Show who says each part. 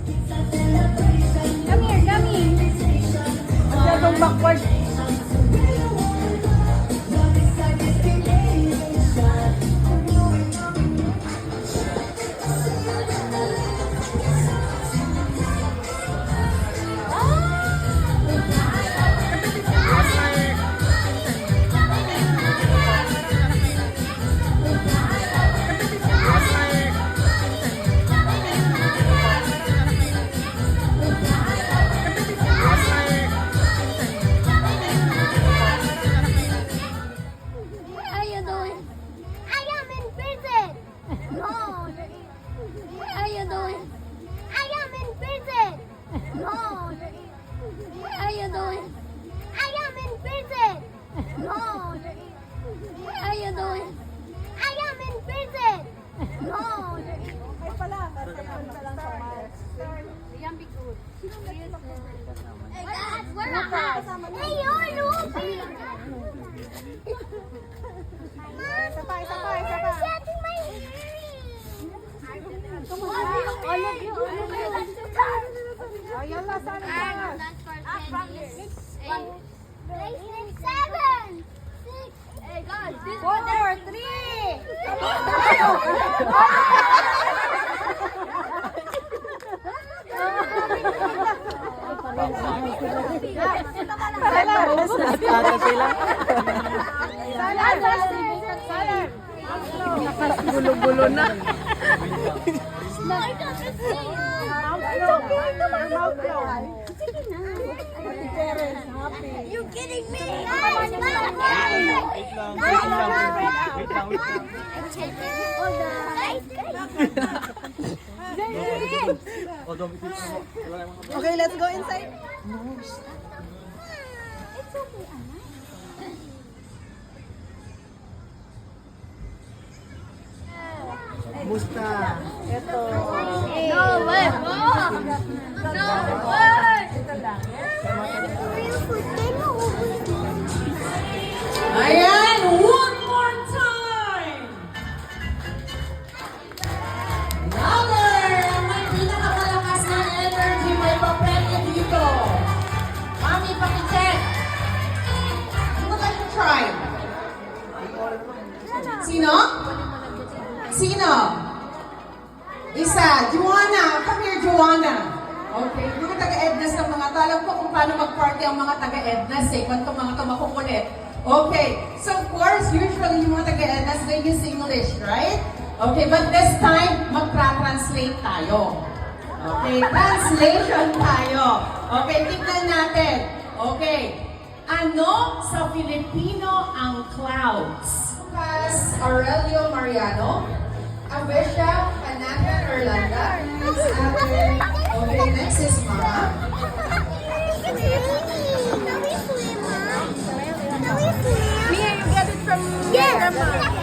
Speaker 1: Come here, come here.
Speaker 2: Masyadong backward.
Speaker 1: What are you doing? I am in prison. No. What are you doing? I am in prison. No. What are you doing? I am in prison. No. What are you doing? I am in prison. No.
Speaker 2: Ay pala, kasi yun pa lang sa Mars.
Speaker 1: Yan be good. Hey guys, we're a house. Hey, you're Luffy.
Speaker 2: Isa pa, isa pa, isa pa.
Speaker 1: Getting my Come on, all of you.
Speaker 2: Ayun na, sana pa.
Speaker 1: Seven. Six. Hey guys, this
Speaker 2: 4 or 3.
Speaker 3: Gulo-gulo na.
Speaker 1: You kidding me?
Speaker 2: Okay, let's go inside.
Speaker 3: Musta?
Speaker 2: Ito.
Speaker 1: No way. No way.
Speaker 4: Ayan, one more time! Louder! Ang may pinakamalakas na energy, may papremyo dito. Mami, pakicheck. Who would like to try? Sino? Sino? Isa. Joanna. Come here, Joanna. Okay. Yung mga taga-Ednas ng mga talang ko kung paano mag-party ang mga taga-Ednas eh. Kung mga ito makukulit. Okay. So of course, usually yung mga taga-Ednas, they use English, right? Okay. But this time, magtra-translate tayo. Okay. Translation tayo. Okay. Tignan natin. Okay. Ano sa Filipino ang clouds? Lucas Aurelio Mariano, Abesha Canana Orlando. Next after, okay, next is Mama.
Speaker 2: Mia, you get it from grandma.